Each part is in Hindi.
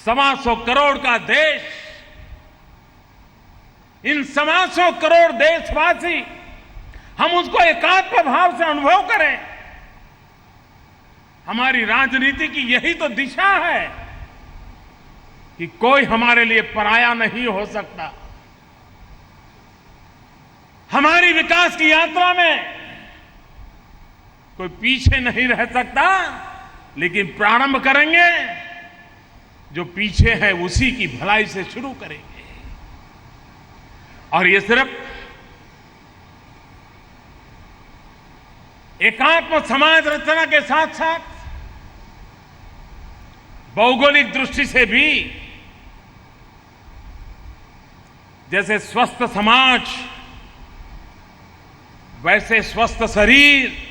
125 करोड़ का देश, इन 125 करोड़ देशवासी, हम उसको एकात्म भाव से अनुभव करें। हमारी राजनीति की यही तो दिशा है कि कोई हमारे लिए पराया नहीं हो सकता। हमारी विकास की यात्रा में कोई पीछे नहीं रह सकता, लेकिन प्रारंभ करेंगे जो पीछे है उसी की भलाई से शुरू करेंगे। और ये सिर्फ एकात्म समाज रचना के साथ साथ भौगोलिक दृष्टि से भी, जैसे स्वस्थ समाज वैसे स्वस्थ शरीर।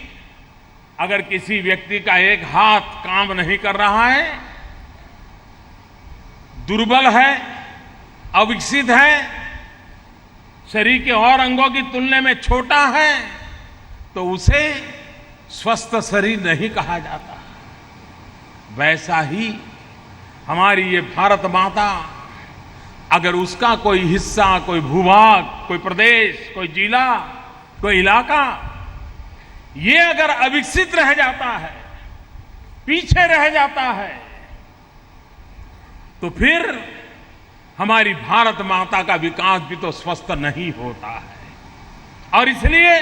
अगर किसी व्यक्ति का एक हाथ काम नहीं कर रहा है, दुर्बल है, अविकसित है, शरीर के और अंगों की तुलना में छोटा है, तो उसे स्वस्थ शरीर नहीं कहा जाता। वैसा ही हमारी ये भारत माता, अगर उसका कोई हिस्सा, कोई भूभाग, कोई प्रदेश, कोई जिला, कोई इलाका, ये अगर अविकसित रह जाता है, पीछे रह जाता है, तो फिर हमारी भारत माता का विकास भी तो स्वस्थ नहीं होता है। और इसलिए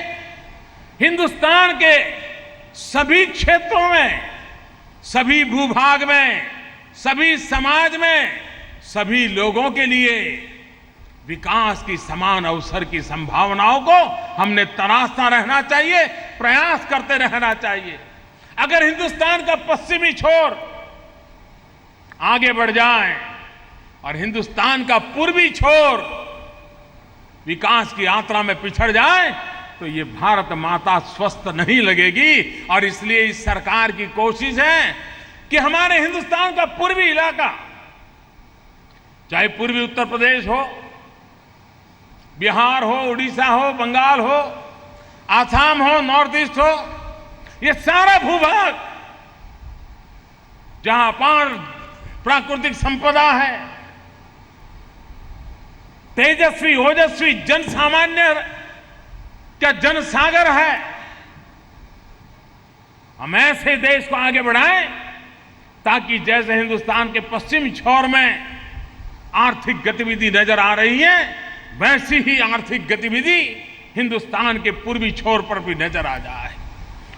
हिंदुस्तान के सभी क्षेत्रों में, सभी भूभाग में, सभी समाज में, सभी लोगों के लिए विकास की समान अवसर की संभावनाओं को हमने तराशता रहना चाहिए, प्रयास करते रहना चाहिए। अगर हिंदुस्तान का पश्चिमी छोर आगे बढ़ जाए और हिंदुस्तान का पूर्वी छोर विकास की यात्रा में पिछड़ जाए, तो ये भारत माता स्वस्थ नहीं लगेगी। और इसलिए इस सरकार की कोशिश है कि हमारे हिंदुस्तान का पूर्वी इलाका, चाहे पूर्वी उत्तर प्रदेश हो, बिहार हो, उड़ीसा हो, बंगाल हो, आसाम हो, नॉर्थ ईस्ट हो, ये सारा भूभाग जहां अपार प्राकृतिक संपदा है, तेजस्वी ओजस्वी जन सामान्य का जनसागर है, हम ऐसे देश को आगे बढ़ाएं ताकि जैसे हिंदुस्तान के पश्चिमी छोर में आर्थिक गतिविधि नजर आ रही है, वैसी ही आर्थिक गतिविधि हिंदुस्तान के पूर्वी छोर पर भी नजर आ जाए।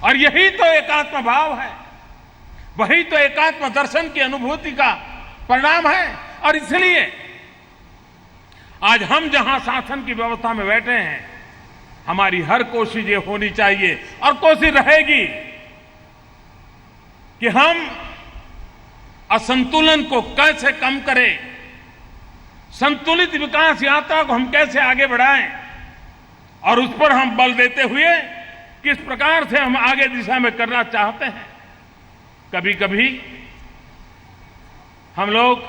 और यही तो एकात्म भाव है, वही तो एकात्म दर्शन की अनुभूति का परिणाम है। और इसलिए आज हम जहां शासन की व्यवस्था में बैठे हैं, हमारी हर कोशिश ये होनी चाहिए और कोशिश रहेगी कि हम असंतुलन को कैसे कम करें, संतुलित विकास यात्रा को हम कैसे आगे बढ़ाएं, और उस पर हम बल देते हुए किस प्रकार से हम आगे दिशा में करना चाहते हैं। कभी कभी हम लोग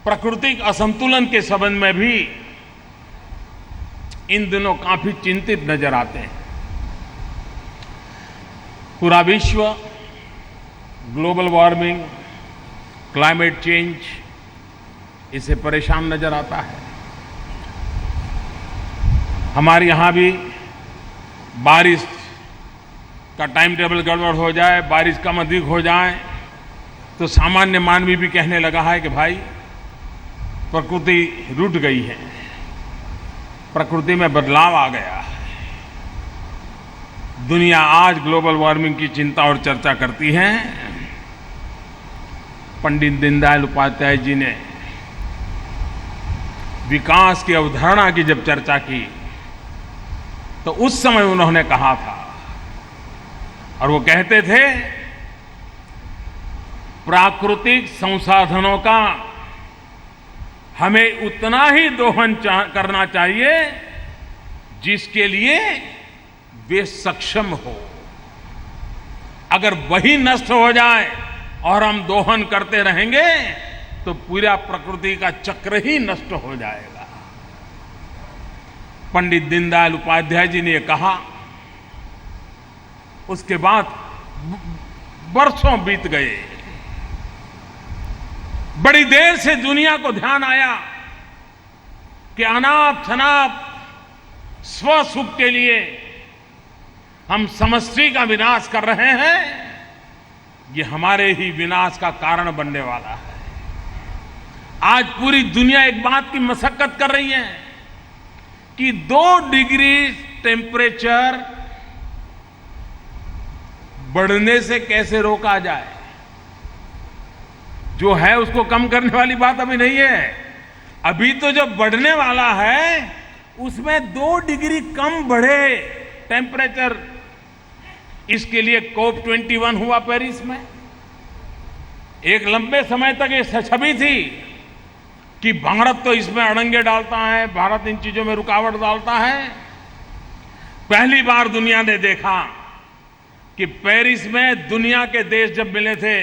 प्राकृतिक असंतुलन के संबंध में भी इन दिनों काफी चिंतित नजर आते हैं। पूरा विश्व ग्लोबल वार्मिंग, क्लाइमेट चेंज, इससे परेशान नजर आता है। हमारे यहां भी बारिश का टाइम टेबल गड़बड़ हो जाए, बारिश कम अधिक हो जाए, तो सामान्य मानवी भी कहने लगा है कि भाई प्रकृति रुट गई है, प्रकृति में बदलाव आ गया है। दुनिया आज ग्लोबल वार्मिंग की चिंता और चर्चा करती है। पंडित दीनदयाल उपाध्याय जी ने विकास की अवधारणा की जब चर्चा की, तो उस समय उन्होंने कहा था, और वो कहते थे, प्राकृतिक संसाधनों का हमें उतना ही दोहन करना चाहिए जिसके लिए वे सक्षम हो। अगर वही नष्ट हो जाए और हम दोहन करते रहेंगे तो पूरा प्रकृति का चक्र ही नष्ट हो जाएगा। पंडित दीनदयाल उपाध्याय जी ने कहा, उसके बाद बरसों बीत गए। बड़ी देर से दुनिया को ध्यान आया कि अनाप शनाप स्वसुख के लिए हम समष्टि का विनाश कर रहे हैं, ये हमारे ही विनाश का कारण बनने वाला है। आज पूरी दुनिया एक बात की मशक्कत कर रही है कि 2 डिग्री टेम्परेचर बढ़ने से कैसे रोका जाए। जो है उसको कम करने वाली बात अभी नहीं है। अभी तो जो बढ़ने वाला है उसमें 2 डिग्री कम बढ़े टेम्परेचर, इसके लिए COP21 हुआ पेरिस में। एक लंबे समय तक ये छवि थी कि भारत तो इसमें अड़ंगे डालता है, भारत इन चीजों में रुकावट डालता है। पहली बार दुनिया ने देखा कि पेरिस में दुनिया के देश जब मिले थे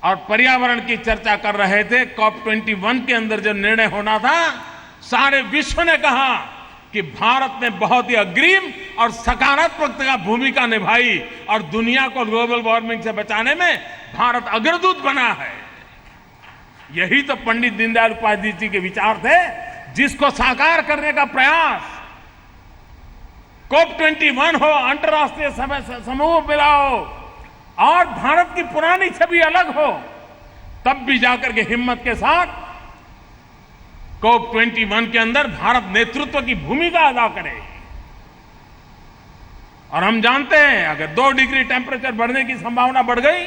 और पर्यावरण की चर्चा कर रहे थे, COP21 के अंदर जब निर्णय होना था, सारे विश्व ने कहा कि भारत ने बहुत ही अग्रिम और सकारात्मक भूमिका निभाई और दुनिया को ग्लोबल वार्मिंग से बचाने में भारत अग्रदूत बना है। यही तो पंडित दीनदयाल उपाध्याय जी के विचार थे, जिसको साकार करने का प्रयास COP21 हो, अंतर्राष्ट्रीय समूह मिलाओ और भारत की पुरानी छवि अलग हो, तब भी जाकर के हिम्मत के साथ COP21 के अंदर भारत नेतृत्व की भूमिका अदा करे। और हम जानते हैं अगर 2 डिग्री टेम्परेचर बढ़ने की संभावना बढ़ गई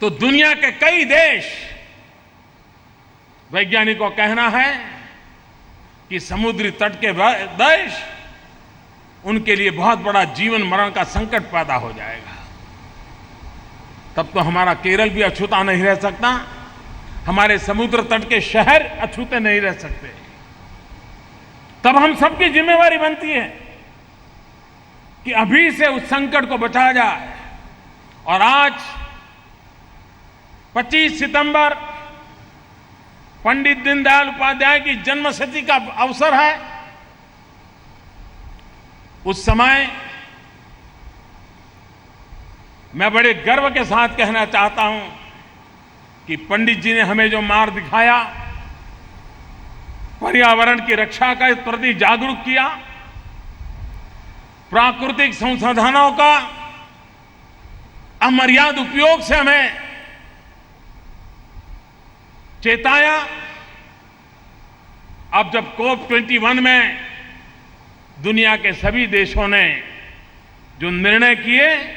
तो दुनिया के कई देश, वैज्ञानिकों का कहना है कि समुद्री तट के देश, उनके लिए बहुत बड़ा जीवन मरण का संकट पैदा हो जाएगा। तब तो हमारा केरल भी अछूता नहीं रह सकता, हमारे समुद्र तट के शहर अछूते नहीं रह सकते। तब हम सबकी जिम्मेवारी बनती है कि अभी से उस संकट को बचाया जाए। और आज 25 सितंबर पंडित दीनदयाल उपाध्याय की जन्मशती का अवसर है। उस समय मैं बड़े गर्व के साथ कहना चाहता हूं कि पंडित जी ने हमें जो मार्ग दिखाया, पर्यावरण की रक्षा के प्रति जागरूक किया, प्राकृतिक संसाधनों का अमर्याद उपयोग से हमें चेताया। अब जब COP21 में दुनिया के सभी देशों ने जो निर्णय किए,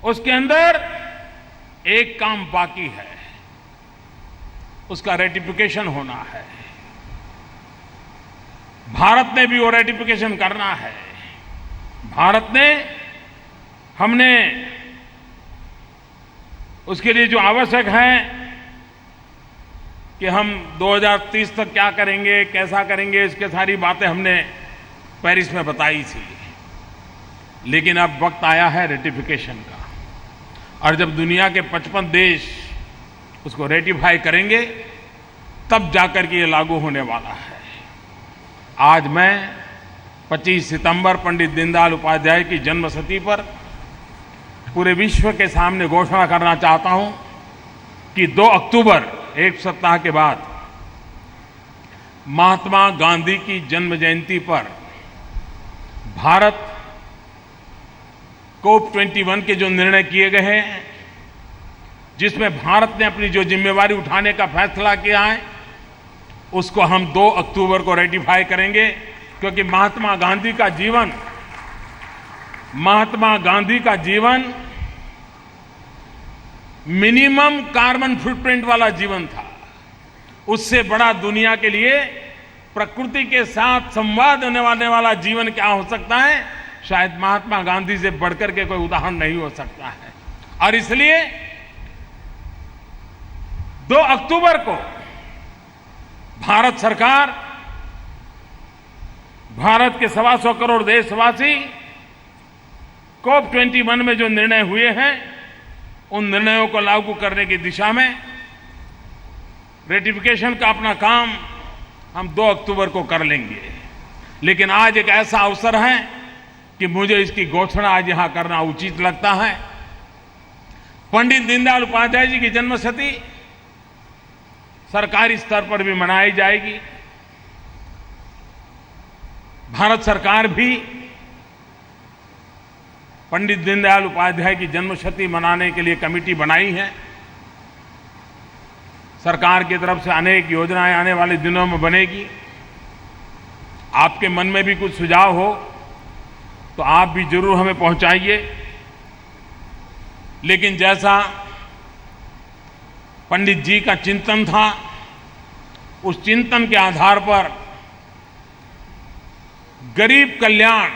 उसके अंदर एक काम बाकी है, उसका रेटिफिकेशन होना है। भारत ने भी वो रेटिफिकेशन करना है। भारत ने, हमने उसके लिए जो आवश्यक है कि हम 2030 तक क्या करेंगे, कैसा करेंगे, इसके सारी बातें हमने पेरिस में बताई थी। लेकिन अब वक्त आया है रेटिफिकेशन का, और जब दुनिया के 55 देश उसको रेटिफाई करेंगे तब जाकर के ये लागू होने वाला है। आज मैं 25 सितंबर पंडित दीनदयाल उपाध्याय की जन्मशती पर पूरे विश्व के सामने घोषणा करना चाहता हूं कि 2 अक्टूबर, एक सप्ताह के बाद, महात्मा गांधी की जन्म जयंती पर भारत COP21 के जो निर्णय किए गए हैं, जिसमें भारत ने अपनी जो जिम्मेवारी उठाने का फैसला किया है, उसको हम 2 अक्टूबर को रेटिफाई करेंगे। क्योंकि महात्मा गांधी का जीवन मिनिमम कार्बन फुटप्रिंट वाला जीवन था। उससे बड़ा दुनिया के लिए प्रकृति के साथ संवाद होने वाला जीवन क्या हो सकता है? शायद महात्मा गांधी से बढ़कर के कोई उदाहरण नहीं हो सकता है। और इसलिए 2 अक्टूबर को भारत सरकार, भारत के 125 करोड़ देशवासी COP21 में जो निर्णय हुए हैं, उन निर्णयों को लागू करने की दिशा में रेटिफिकेशन का अपना काम हम 2 अक्टूबर को कर लेंगे। लेकिन आज एक ऐसा अवसर है कि मुझे इसकी घोषणा आज यहां करना उचित लगता है। पंडित दीनदयाल उपाध्याय जी की जन्मशती सरकारी स्तर पर भी मनाई जाएगी। भारत सरकार भी पंडित दीनदयाल उपाध्याय की जन्मशती मनाने के लिए कमेटी बनाई है। सरकार की तरफ से अनेक योजनाएं आने वाले दिनों में बनेगी। आपके मन में भी कुछ सुझाव हो तो आप भी जरूर हमें पहुंचाइए। लेकिन जैसा पंडित जी का चिंतन था, उस चिंतन के आधार पर गरीब कल्याण,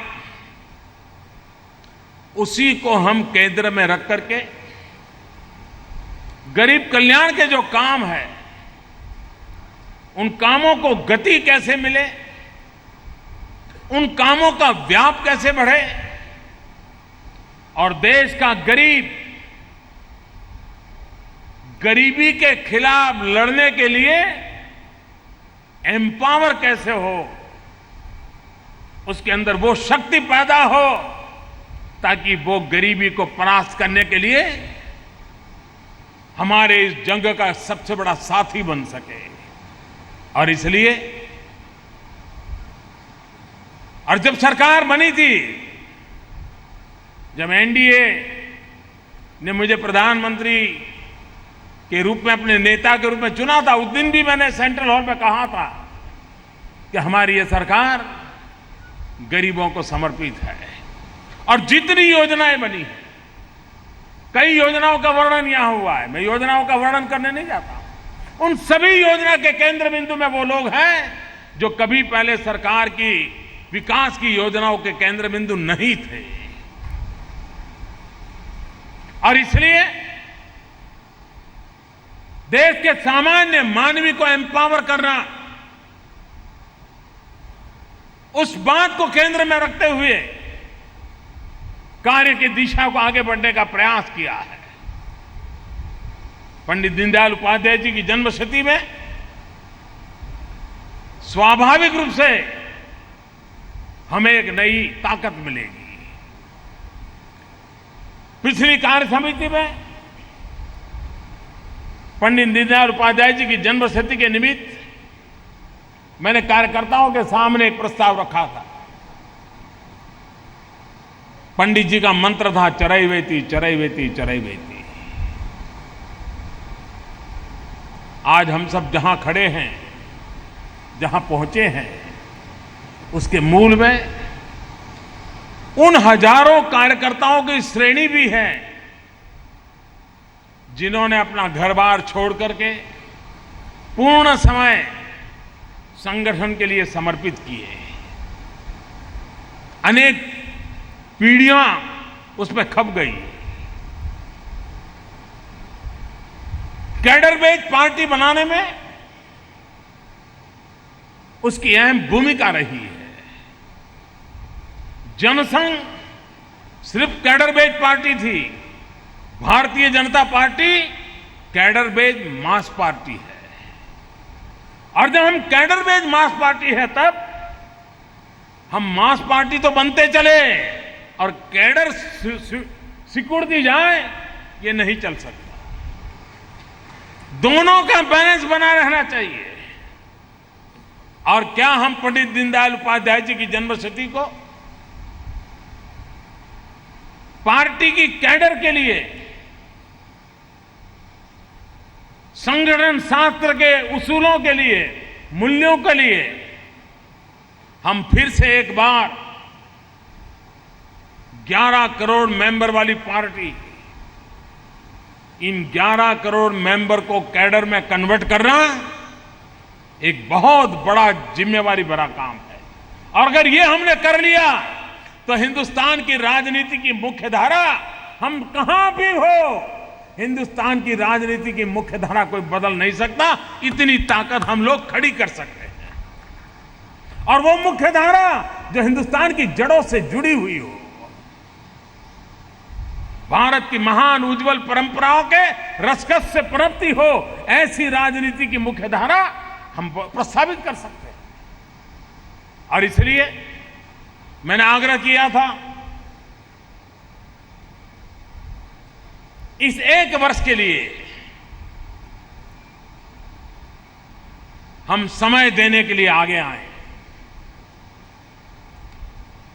उसी को हम केंद्र में रख करके गरीब कल्याण के जो काम है, उन कामों को गति कैसे मिले, उन कामों का व्याप कैसे बढ़े और देश का गरीब गरीबी के खिलाफ लड़ने के लिए एम्पावर कैसे हो, उसके अंदर वो शक्ति पैदा हो ताकि वो गरीबी को परास्त करने के लिए हमारे इस जंग का सबसे बड़ा साथी बन सके। और इसलिए और जब सरकार बनी थी, जब एनडीए ने मुझे प्रधानमंत्री के रूप में, अपने नेता के रूप में चुना था, उस दिन भी मैंने सेंट्रल हॉल में कहा था कि हमारी ये सरकार गरीबों को समर्पित है। और जितनी योजनाएं बनी हैं, कई योजनाओं का वर्णन यहां हुआ है, मैं योजनाओं का वर्णन करने नहीं जाता। उन सभी योजना के केंद्र बिंदु में वो लोग हैं जो कभी पहले सरकार की विकास की योजनाओं के केंद्र बिंदु नहीं थे। और इसलिए देश के सामान्य मानवी को एम्पावर करना, उस बात को केंद्र में रखते हुए कार्य की दिशा को आगे बढ़ने का प्रयास किया है। पंडित दीनदयाल उपाध्याय जी की जन्मशती में स्वाभाविक रूप से हमें एक नई ताकत मिलेगी। पिछली कार्य समिति में पंडित दीनदयाल उपाध्याय जी की जन्मशती के निमित्त मैंने कार्यकर्ताओं के सामने एक प्रस्ताव रखा था। पंडित जी का मंत्र था, चरैवेति चरैवेति चरैवेति। आज हम सब जहां खड़े हैं, जहां पहुंचे हैं, उसके मूल में उन हजारों कार्यकर्ताओं की श्रेणी भी है जिन्होंने अपना घर-बार छोड़ करके पूर्ण समय संगठन के लिए समर्पित किए। अनेक पीढ़ियां उसमें खप गई। कैडर बेस्ड पार्टी बनाने में उसकी अहम भूमिका रही है। जनसंघ सिर्फ कैडर बेस्ड पार्टी थी, Bharatiya Janata party cadre based मास पार्टी है। और जब हम कैडर बेस्ड मास पार्टी है, तब हम मास पार्टी तो बनते चले और कैडर सिकुड़ दी जाए, ये नहीं चल सकता। दोनों का बैलेंस बना रहना चाहिए। और क्या हम पंडित दीनदयाल उपाध्याय जी की जन्मशती को पार्टी की कैडर के लिए, संगठन शास्त्र के उसूलों के लिए, मूल्यों के लिए हम फिर से एक बार 11 करोड़ मेंबर वाली पार्टी, इन 11 करोड़ मेंबर को कैडर में कन्वर्ट करना एक बहुत बड़ा जिम्मेवारी भरा काम है। और अगर ये हमने कर लिया तो हिंदुस्तान की राजनीति की मुख्य धारा, हम कहां भी हो, हिंदुस्तान की राजनीति की मुख्य धारा कोई बदल नहीं सकता। इतनी ताकत हम लोग खड़ी कर सकते हैं। और वो मुख्य धारा जो हिंदुस्तान की जड़ों से जुड़ी हुई हो, भारत की महान उज्जवल परंपराओं के रसकस से पनपती हो, ऐसी राजनीति की मुख्य धारा हम प्रस्तावित कर सकते हैं। और इसलिए मैंने आग्रह किया था इस एक वर्ष के लिए हम समय देने के लिए आगे आए।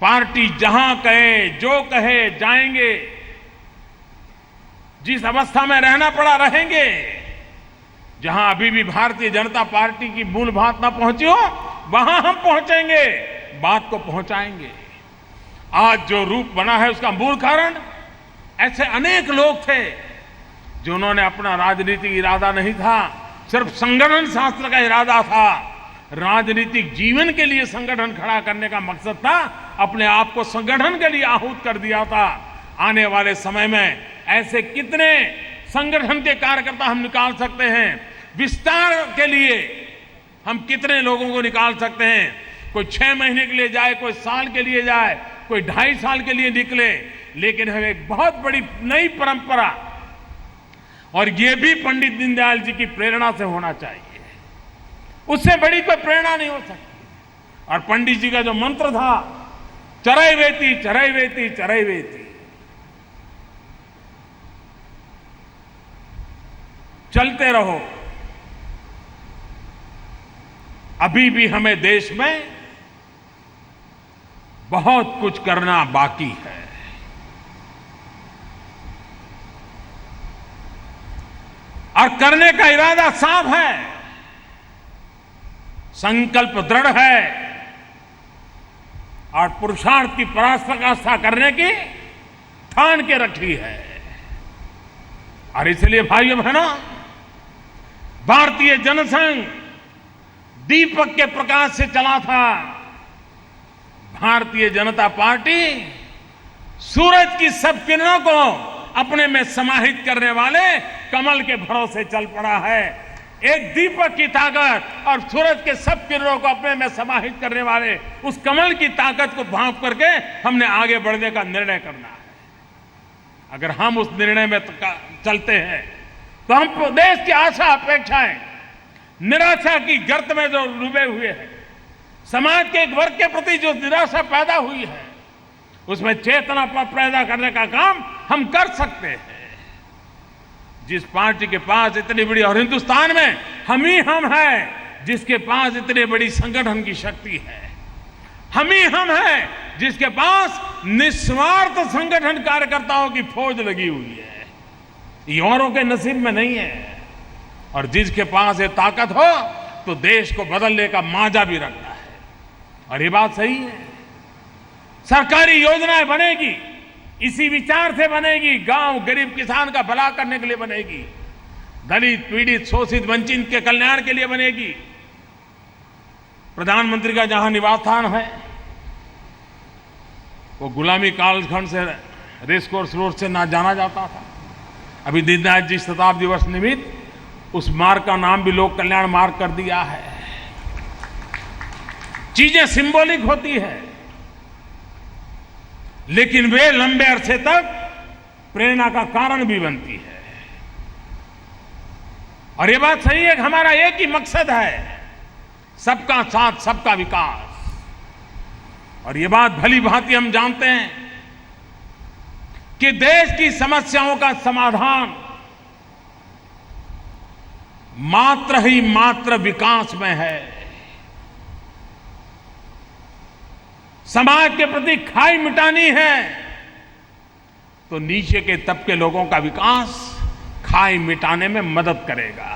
पार्टी जहां कहे, जो कहे जाएंगे, जिस अवस्था में रहना पड़ा रहेंगे। जहां अभी भी भारतीय जनता पार्टी की मूल बात ना पहुंची हो, वहां हम पहुंचेंगे, बात को पहुंचाएंगे। आज जो रूप बना है उसका मूल कारण ऐसे अनेक लोग थे जिन्होंने अपना राजनीतिक इरादा नहीं था, सिर्फ संगठन शास्त्र का इरादा था। राजनीतिक जीवन के लिए संगठन खड़ा करने का मकसद था, अपने आप को संगठन के लिए आहूत कर दिया था। आने वाले समय में ऐसे कितने संगठन के कार्यकर्ता हम निकाल सकते हैं, विस्तार के लिए हम कितने लोगों को निकाल सकते हैं। कोई 6 महीने के लिए जाए, कोई साल के लिए जाए, कोई 2.5 साल के लिए निकले, लेकिन हमें एक बहुत बड़ी नई परंपरा, और यह भी पंडित दीनदयाल जी की प्रेरणा से होना चाहिए। उससे बड़ी कोई प्रेरणा नहीं हो सकती। और पंडित जी का जो मंत्र था, चरैवेति चरैवेति चरैवेति, चलते रहो। अभी भी हमें देश में बहुत कुछ करना बाकी है। और करने का इरादा साफ है, संकल्प दृढ़ है, और पुरुषार्थ की पराकाष्ठा करने की ठान के रखी है। और इसलिए भाइयों बहनों, भारतीय जनसंघ दीपक के प्रकाश से चला था। भारतीय जनता पार्टी सूरज की सब किरणों को अपने में समाहित करने वाले कमल के भरोसे चल पड़ा है। एक दीपक की ताकत और सूरज के सब किरणों को अपने में समाहित करने वाले उस कमल की ताकत को भांप करके हमने आगे बढ़ने का निर्णय करना है। अगर हम उस निर्णय में चलते हैं तो हम देश की आशा अपेक्षाएं, निराशा की गर्त में जो डूबे हुए हैं, समाज के एक वर्ग के प्रति जो निराशा पैदा हुई है, उसमें चेतना पैदा करने का काम हम कर सकते हैं। जिस पार्टी के पास इतनी बड़ी, और हिंदुस्तान में हम ही हम हैं जिसके पास इतनी बड़ी संगठन की शक्ति है। हम ही हम हैं जिसके पास निस्वार्थ संगठन कार्यकर्ताओं की फौज लगी हुई है। ये औरों के नसीब में नहीं है। और जिसके पास ये ताकत हो तो देश को बदलने का मांझा भी रखता है। और ये बात सही है। सरकारी योजनाएं बनेगी, इसी विचार से बनेगी। गांव गरीब किसान का भला करने के लिए बनेगी, दलित पीड़ित शोषित वंचित के कल्याण के लिए बनेगी। प्रधानमंत्री का जहां निवास स्थान है वो गुलामी कालखंड से रेस कोर्स रोड से ना जाना जाता था। अभी दीनदयाल जी शताब्दी वर्ष निमित्त उस मार्ग का नाम भी लोक कल्याण मार्ग कर दिया है। चीजें सिंबॉलिक होती है, लेकिन वे लंबे अरसे तक प्रेरणा का कारण भी बनती है। और ये बात सही है कि हमारा एक ही मकसद है, सबका साथ सबका विकास। और ये बात भली भांति हम जानते हैं कि देश की समस्याओं का समाधान मात्र ही मात्र विकास में है। समाज के प्रति खाई मिटानी है तो नीचे के तबके लोगों का विकास खाई मिटाने में मदद करेगा।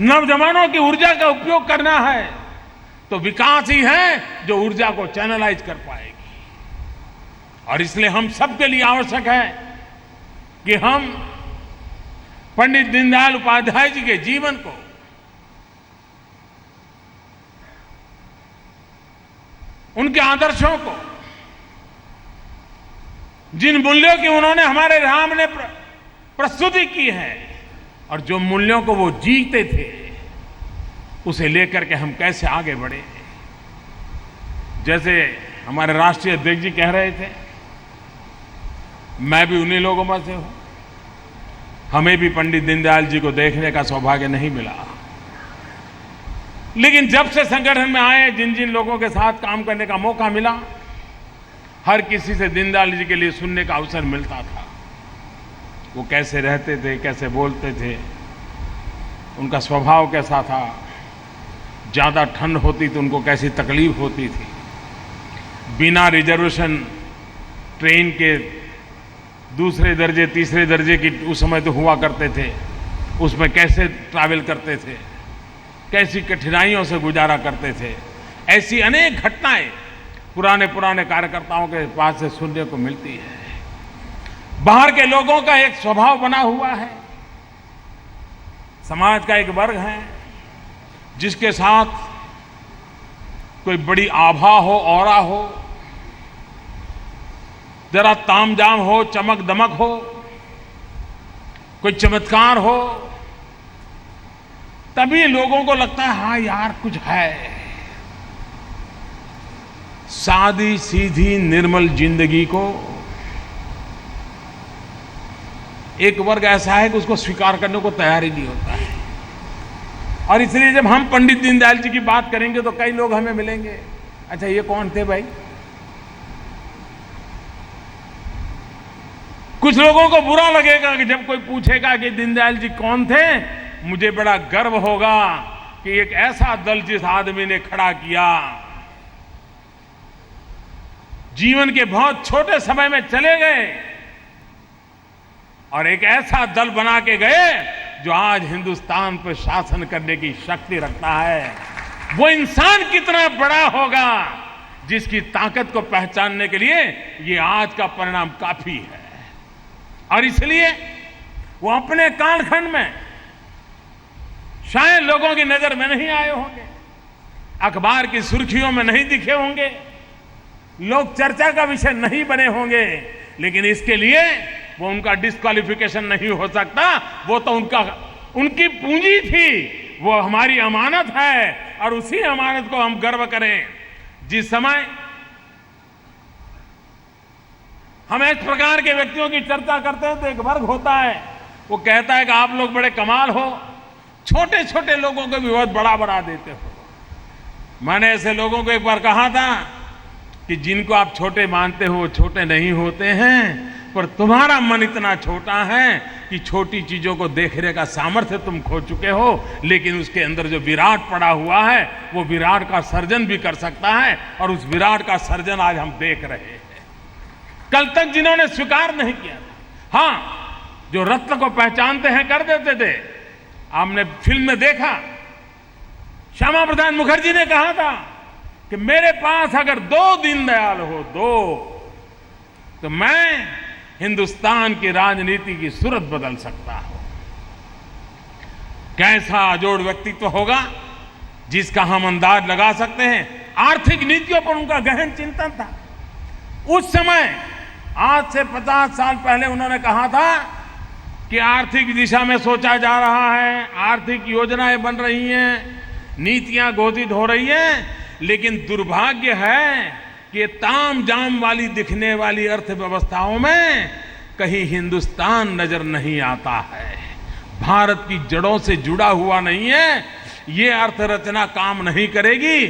नौजवानों की ऊर्जा का उपयोग करना है तो विकास ही है जो ऊर्जा को चैनलाइज कर पाएगी। और इसलिए हम सबके लिए आवश्यक है कि हम पंडित दीनदयाल उपाध्याय जी के जीवन को उनके आदर्शों को, जिन मूल्यों की उन्होंने हमारे सामने प्रस्तुति की है और जो मूल्यों को वो जीते थे, उसे लेकर के हम कैसे आगे बढ़े। जैसे हमारे राष्ट्रीय अध्यक्ष जी कह रहे थे, मैं भी उन्हीं लोगों में से हूं। हमें भी पंडित दीनदयाल जी को देखने का सौभाग्य नहीं मिला, लेकिन जब से संगठन में आए, जिन जिन लोगों के साथ काम करने का मौका मिला, हर किसी से दीनदयाल जी के लिए सुनने का अवसर मिलता था। वो कैसे रहते थे, कैसे बोलते थे, उनका स्वभाव कैसा था, ज़्यादा ठंड होती तो उनको कैसी तकलीफ होती थी, बिना रिजर्वेशन ट्रेन के दूसरे दर्जे तीसरे दर्जे की उस समय तो हुआ करते थे, उसमें कैसे ट्रैवल करते थे, कैसी कठिनाइयों से गुजारा करते थे। ऐसी अनेक घटनाएं पुराने कार्यकर्ताओं के पास से सुनने को मिलती है। बाहर के लोगों का एक स्वभाव बना हुआ है, समाज का एक वर्ग है जिसके साथ कोई बड़ी आभा हो, ऑरा हो, जरा तामझाम हो, चमक दमक हो, कोई चमत्कार हो, तभी लोगों को लगता है हाँ यार कुछ है। सादी सीधी निर्मल जिंदगी को एक वर्ग ऐसा है कि उसको स्वीकार करने को तैयार ही नहीं होता है। और इसलिए जब हम पंडित दीनदयाल जी की बात करेंगे तो कई लोग हमें मिलेंगे, अच्छा ये कौन थे भाई? कुछ लोगों को बुरा लगेगा कि जब कोई पूछेगा कि दीनदयाल जी कौन थे। मुझे बड़ा गर्व होगा कि एक ऐसा दल जिस आदमी ने खड़ा किया, जीवन के बहुत छोटे समय में चले गए और एक ऐसा दल बना के गए जो आज हिंदुस्तान पर शासन करने की शक्ति रखता है। वो इंसान कितना बड़ा होगा जिसकी ताकत को पहचानने के लिए ये आज का परिणाम काफी है। और इसलिए वो अपने कालखंड में शायद लोगों की नजर में नहीं आए होंगे, अखबार की सुर्खियों में नहीं दिखे होंगे, लोग चर्चा का विषय नहीं बने होंगे, लेकिन इसके लिए वो उनका डिस्क्वालिफिकेशन नहीं हो सकता। वो तो उनकी पूंजी थी, वो हमारी अमानत है और उसी अमानत को हम गर्व करें। जिस समय हम इस प्रकार के व्यक्तियों की चर्चा करते हैं तो एक वर्ग होता है, वो कहता है कि आप लोग बड़े कमाल हो, छोटे छोटे लोगों को भी बहुत बड़ा बना देते हो। मैंने ऐसे लोगों को एक बार कहा था कि जिनको आप छोटे मानते हो वो छोटे नहीं होते हैं, पर तुम्हारा मन इतना छोटा है कि छोटी चीजों को देखने का सामर्थ्य तुम खो चुके हो, लेकिन उसके अंदर जो विराट पड़ा हुआ है वो विराट का सर्जन भी कर सकता है और उस विराट का सर्जन आज हम देख रहे हैं। कल तक जिन्होंने स्वीकार नहीं किया था, हां जो रत्न को पहचानते हैं कर देते थे। आपने फिल्म में देखा श्यामा प्रसाद मुखर्जी ने कहा था कि मेरे पास अगर 2 दीनदयाल हो, 2, तो मैं हिंदुस्तान की राजनीति की सूरत बदल सकता हूं। कैसा अजोड़ व्यक्तित्व होगा जिसका हम अंदाज लगा सकते हैं। आर्थिक नीतियों पर उनका गहन चिंतन था। उस समय आज से 50 साल पहले उन्होंने कहा था कि आर्थिक दिशा में सोचा जा रहा है, आर्थिक योजनाएं बन रही हैं, नीतियां घोषित हो रही हैं, लेकिन दुर्भाग्य है कि तामझाम वाली दिखने वाली अर्थव्यवस्थाओं में कहीं हिंदुस्तान नजर नहीं आता है, भारत की जड़ों से जुड़ा हुआ नहीं है। ये अर्थरचना काम नहीं करेगी